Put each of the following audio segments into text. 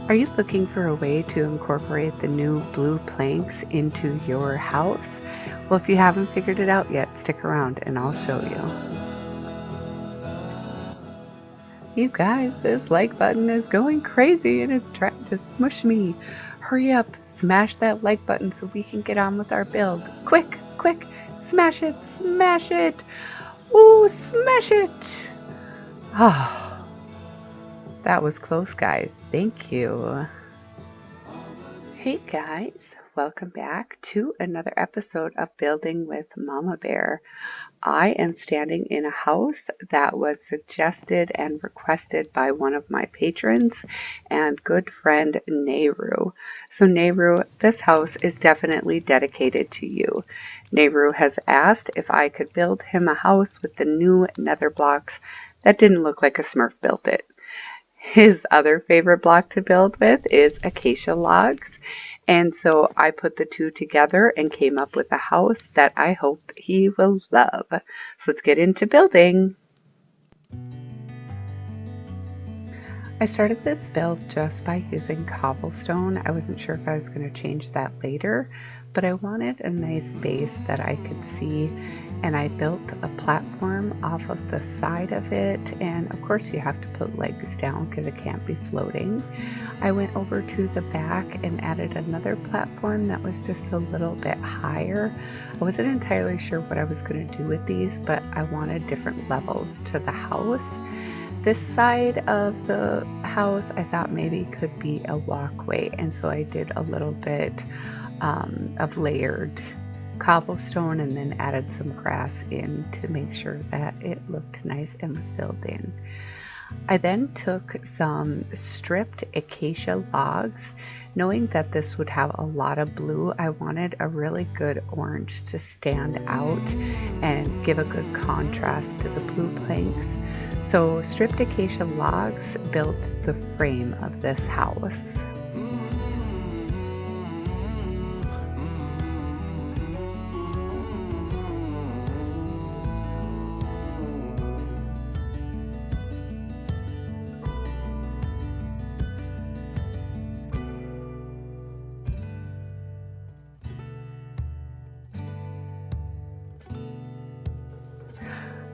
Are you looking for a way to incorporate the new blue planks into your house? Well, if you haven't figured it out yet, stick around and I'll show you. You guys, this like button is going crazy and it's trying to smush me. Hurry up, smash that like button so we can get on with our build. Quick, quick, smash it, smash it. Ooh, smash it. Oh, that was close, guys. Thank you. Hey guys, welcome back to another episode of Building with Mama Bear. I am standing in a house that was suggested and requested by one of my patrons and good friend Nayru. So Nayru, this house is definitely dedicated to you. Nayru has asked if I could build him a house with the new nether blocks that didn't look like a Smurf built it. His other favorite block to build with is acacia logs. And so I put the two together and came up with a house that I hope he will love. So let's get into building. I started this build just by using cobblestone. I wasn't sure if I was going to change that later, but I wanted a nice base that I could see, and I built a platform off of the side of it, and of course you have to put legs down because it can't be floating. I went over to the back and added another platform that was just a little bit higher. I wasn't entirely sure what I was going to do with these, but I wanted different levels to the house. This side of the house I thought maybe could be a walkway, and so I did a little bit of layered cobblestone and then added some grass in to make sure that it looked nice and was filled in. I then took some stripped acacia logs. Knowing that this would have a lot of blue, I wanted a really good orange to stand out and give a good contrast to the blue planks. So stripped acacia logs built the frame of this house.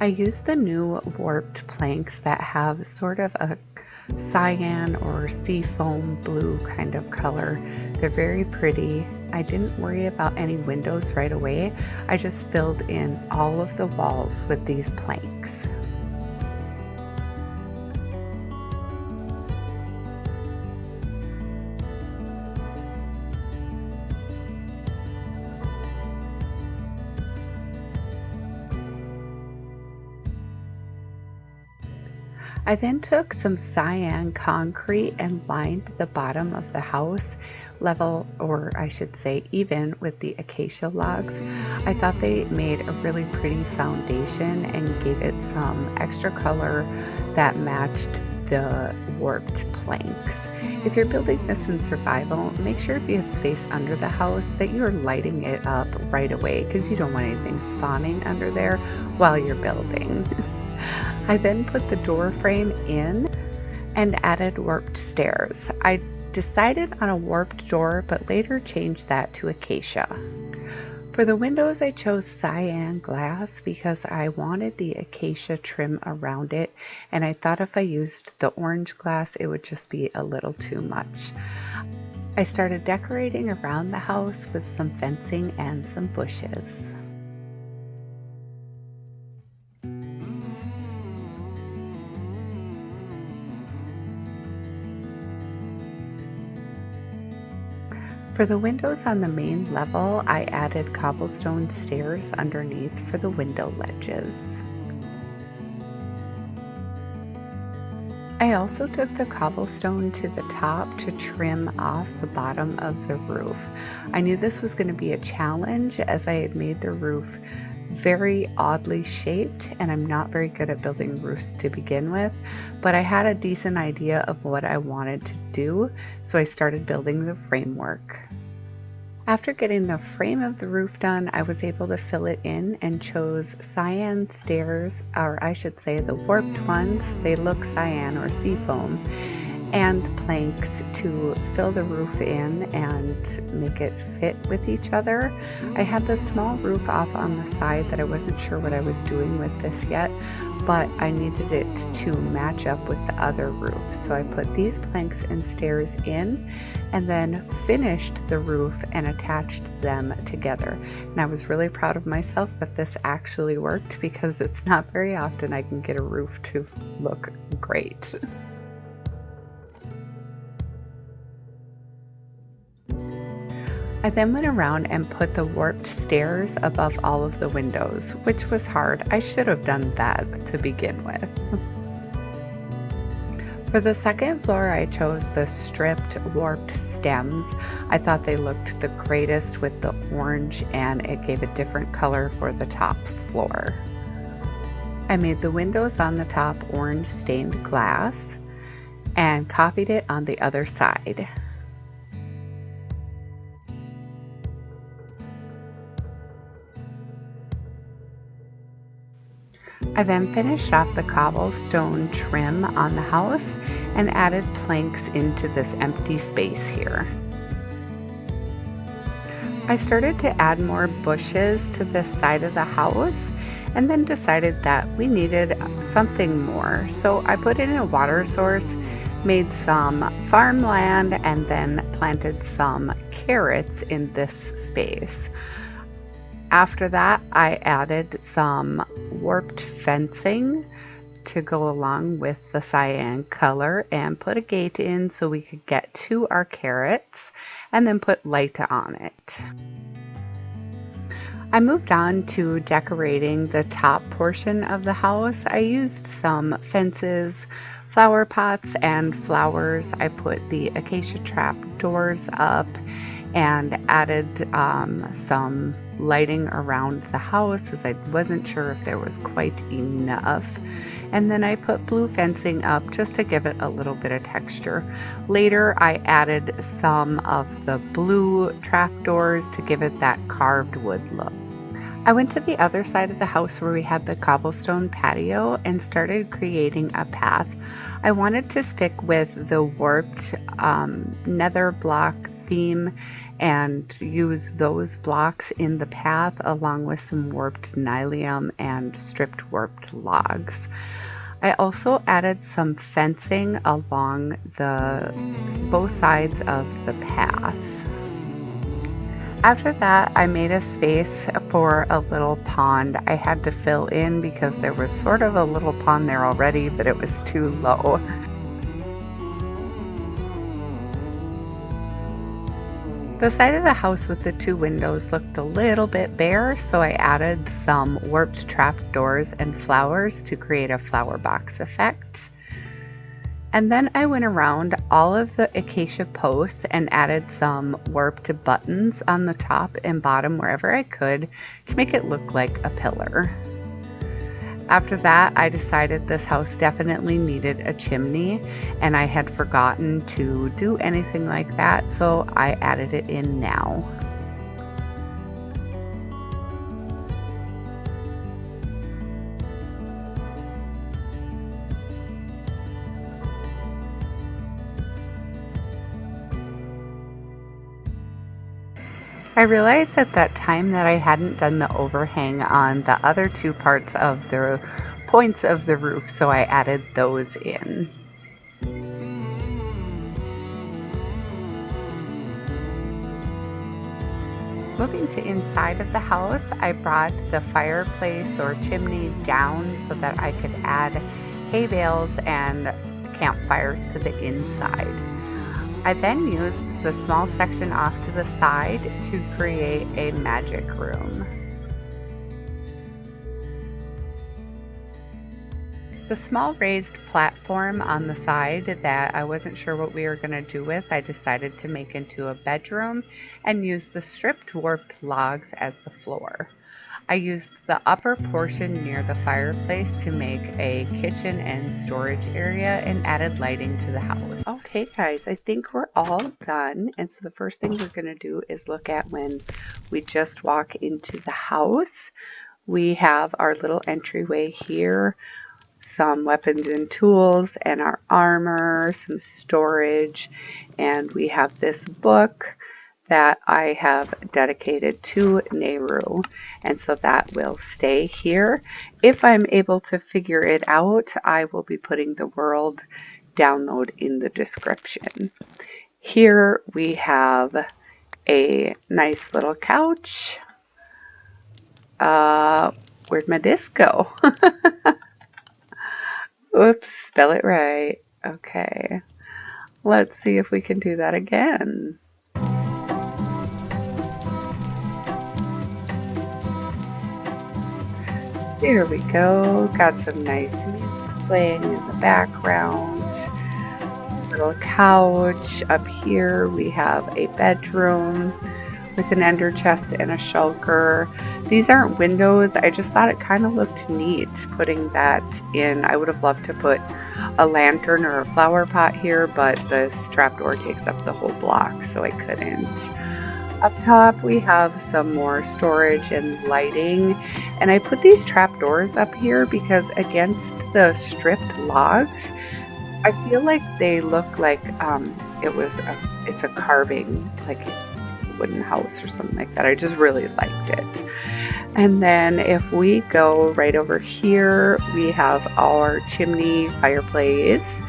I used the new warped planks that have sort of a cyan or sea foam blue kind of color. They're very pretty. I didn't worry about any windows right away. I just filled in all of the walls with these planks. I then took some cyan concrete and lined the bottom of the house level, or I should say even, with the acacia logs. I thought they made a really pretty foundation and gave it some extra color that matched the warped planks. If you're building this in survival, make sure if you have space under the house that you're lighting it up right away because you don't want anything spawning under there while you're building. I then put the door frame in and added warped stairs. I decided on a warped door, but later changed that to acacia. For the windows, I chose cyan glass because I wanted the acacia trim around it, and I thought if I used the orange glass, it would just be a little too much. I started decorating around the house with some fencing and some bushes. For the windows on the main level, I added cobblestone stairs underneath for the window ledges. I also took the cobblestone to the top to trim off the bottom of the roof. I knew this was going to be a challenge as I had made the roof very oddly shaped, and I'm not very good at building roofs to begin with, but I had a decent idea of what I wanted to do, so I started building the framework. After getting the frame of the roof done, I was able to fill it in and chose cyan stairs, or I should say the warped ones. They look cyan or seafoam. and planks to fill the roof in and make it fit with each other. I had this small roof off on the side that I wasn't sure what I was doing with this yet, but I needed it to match up with the other roof. So I put these planks and stairs in and then finished the roof and attached them together. And I was really proud of myself that this actually worked, because it's not very often I can get a roof to look great. I then went around and put the warped stairs above all of the windows, which was hard. I should have done that to begin with. For the second floor, I chose the stripped warped stems. I thought they looked the greatest with the orange, and it gave a different color for the top floor. I made the windows on the top orange stained glass and copied it on the other side. I then finished off the cobblestone trim on the house and added planks into this empty space here. I started to add more bushes to this side of the house and then decided that we needed something more. So I put in a water source, made some farmland, and then planted some carrots in this space. After that, I added some warped fencing to go along with the cyan color and put a gate in so we could get to our carrots, and then put light on it. I moved on to decorating the top portion of the house. I used some fences, flower pots, and flowers. I put the acacia trap doors up and added some lighting around the house, as I wasn't sure if there was quite enough. And then I put blue fencing up just to give it a little bit of texture. Later I added some of the blue trapdoors to give it that carved wood look. I went to the other side of the house where we had the cobblestone patio and started creating a path. I wanted to stick with the warped nether block theme and use those blocks in the path along with some warped nylium and stripped warped logs. I also added some fencing along both sides of the path. After that, I made a space for a little pond I had to fill in because there was sort of a little pond there already, but it was too low. The side of the house with the two windows looked a little bit bare, so I added some warped trapdoors and flowers to create a flower box effect. And then I went around all of the acacia posts and added some warped buttons on the top and bottom wherever I could to make it look like a pillar. After that, I decided this house definitely needed a chimney, and I had forgotten to do anything like that, so I added it in now. I realized at that time that I hadn't done the overhang on the other two parts of the points of the roof, so I added those in. Moving to inside of the house, I brought the fireplace or chimney down so that I could add hay bales and campfires to the inside. I then used the small section off to the side to create a magic room. The small raised platform on the side that I wasn't sure what we were going to do with, I decided to make into a bedroom and use the stripped warped logs as the floor. I used the upper portion near the fireplace to make a kitchen and storage area and added lighting to the house. Okay guys, I think we're all done. And so the first thing we're going to do is look at when we just walk into the house. We have our little entryway here, some weapons and tools and our armor, some storage, and we have this book that I have dedicated to Nayru, and so that will stay here. If I'm able to figure it out, I will be putting the world download in the description. Here we have a nice little couch. Where'd my disc go? Oops, spell it right. Okay, let's see if we can do that again. There we go. Got some nice music playing in the background. Little couch. Up here we have a bedroom with an ender chest and a shulker. These aren't windows. I just thought it kind of looked neat putting that in. I would have loved to put a lantern or a flower pot here, but this trapdoor takes up the whole block, so I couldn't. Up top we have some more storage and lighting, and I put these trapdoors up here because against the stripped logs, I feel like they look like it's a carving, like a wooden house or something like that. I just really liked it. And then if we go right over here, we have our chimney fireplace,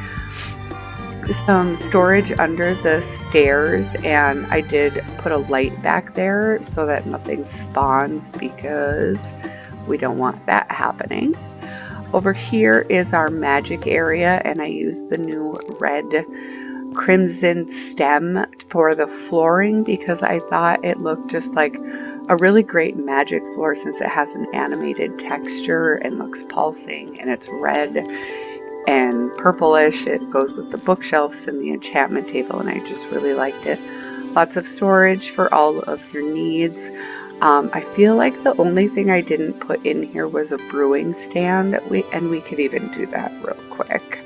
some storage under the stairs, and I did put a light back there so that nothing spawns because we don't want that happening. Over here is our magic area, and I used the new red crimson stem for the flooring because I thought it looked just like a really great magic floor since it has an animated texture and looks pulsing, and it's red and purplish. It goes with the bookshelves and the enchantment table, and I just really liked it. Lots of storage for all of your needs. I feel like the only thing I didn't put in here was a brewing stand, and we could even do that real quick.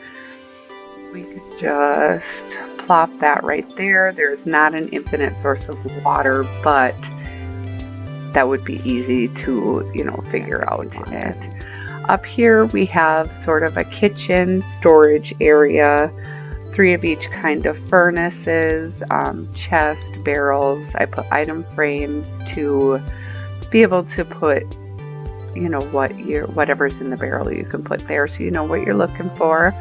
We could just plop that right there. There's not an infinite source of water, but that would be easy to, figure out it. Up here we have sort of a kitchen storage area, 3 of each kind of furnaces, chest, barrels. I put item frames to be able to put, whatever's in the barrel you can put there so you know what you're looking for.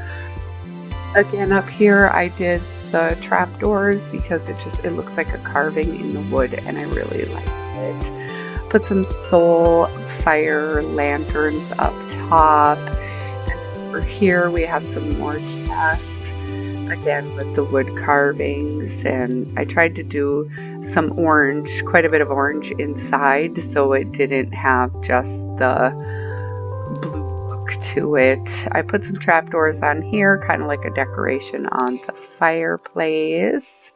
Again, up here I did the trapdoors because it looks like a carving in the wood, and I really like it. Put some soul fire lanterns up top. And over here we have some more chests, again with the wood carvings, and I tried to do some orange, quite a bit of orange inside, so it didn't have just the blue look to it. I put some trapdoors on here, kind of like a decoration on the fireplace.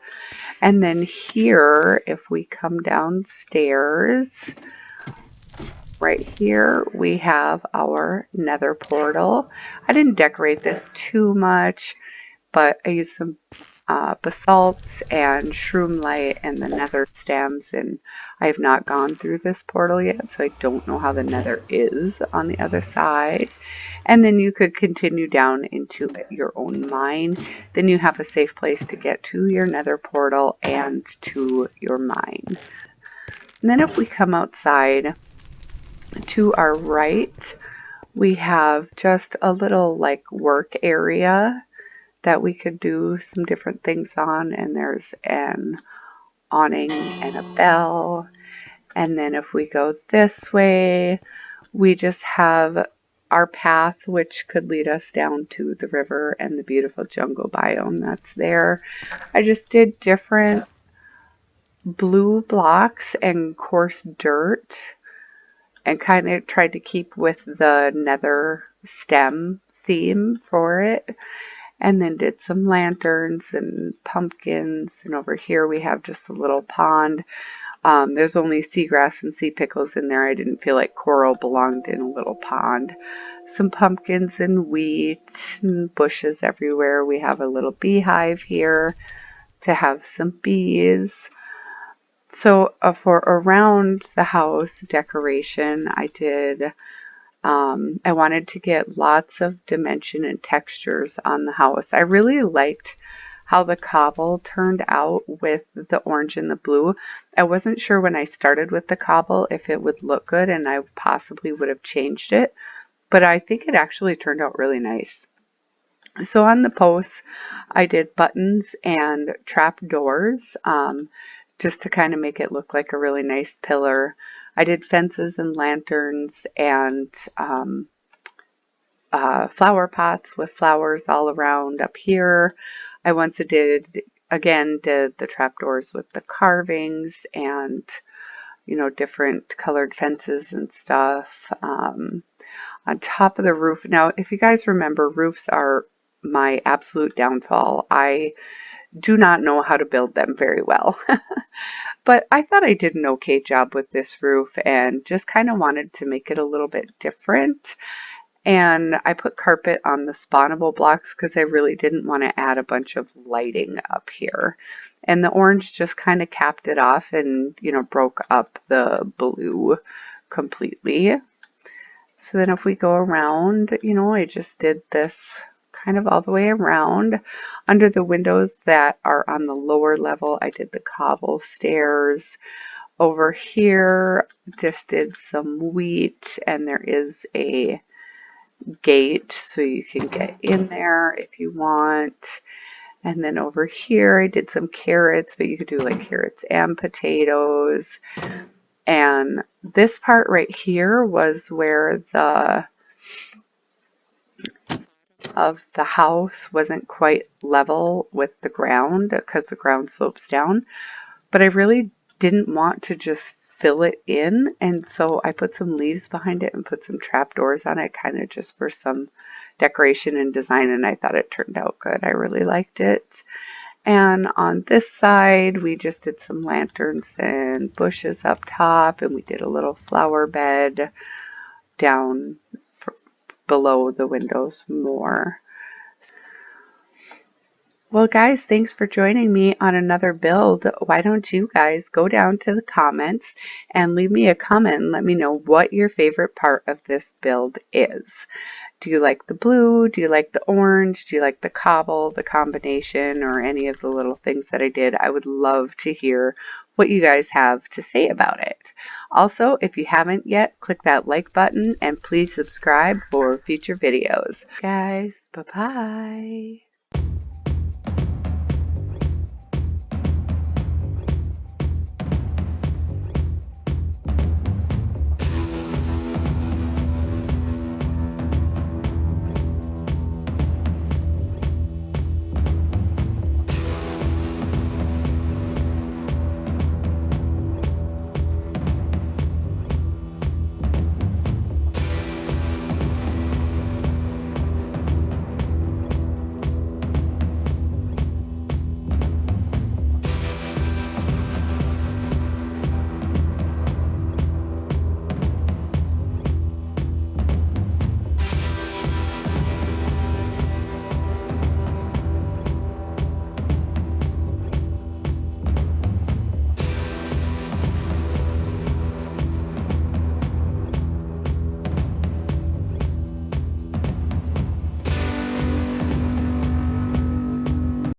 And then here, if we come downstairs, right here we have our Nether Portal. I didn't decorate this too much, but I used some basalts and shroom light and the nether stems, and I have not gone through this portal yet, so I don't know how the nether is on the other side. And then you could continue down into your own mine. Then you have a safe place to get to your nether portal and to your mine. And then if we come outside to our right, we have just a little like work area that we could do some different things on, and there's an awning and a bell. And then if we go this way, we just have our path, which could lead us down to the river and the beautiful jungle biome that's there. I just did different blue blocks and coarse dirt and kind of tried to keep with the nether stem theme for it. And then did some lanterns and pumpkins. And over here we have just a little pond. There's only seagrass and sea pickles in there. I didn't feel like coral belonged in a little pond. Some pumpkins and wheat and bushes everywhere. We have a little beehive here to have some bees. So for around the house decoration, I did I wanted to get lots of dimension and textures on the house. I really liked how the cobble turned out with the orange and the blue. I wasn't sure when I started with the cobble if it would look good, and I possibly would have changed it, but I think it actually turned out really nice. So on the posts, I did buttons and trap doors, just to kind of make it look like a really nice pillar. I did fences and lanterns and flower pots with flowers all around up here. I once did, again, did the trapdoors with the carvings and, you know, different colored fences and stuff. On top of the roof. Now, if you guys remember, roofs are my absolute downfall. I do not know how to build them very well. But I thought I did an okay job with this roof and just kind of wanted to make it a little bit different. And I put carpet on the spawnable blocks because I really didn't want to add a bunch of lighting up here. And the orange just kind of capped it off and, you know, broke up the blue completely. So then if we go around, you know, I just did this kind of all the way around. Under the windows that are on the lower level, I did the cobble stairs. Over here, just did some wheat, and there is a gate so you can get in there if you want. And then over here, I did some carrots, but you could do like carrots and potatoes. And this part right here was where the of the house wasn't quite level with the ground because the ground slopes down, but I really didn't want to just fill it in, and so I put some leaves behind it and put some trapdoors on it, kind of just for some decoration and design, and I thought it turned out good. I really liked it. And on this side, we just did some lanterns and bushes up top, and we did a little flower bed down below the windows more. Well, guys, thanks for joining me on another build. Why don't you guys go down to the comments and leave me a comment and let me know what your favorite part of this build is. Do you like the blue? Do you like the orange? Do you like the cobble, the combination, or any of the little things that I did? I would love to hear what you guys have to say about it. Also, if you haven't yet, click that like button and please subscribe for future videos. Guys, bye-bye.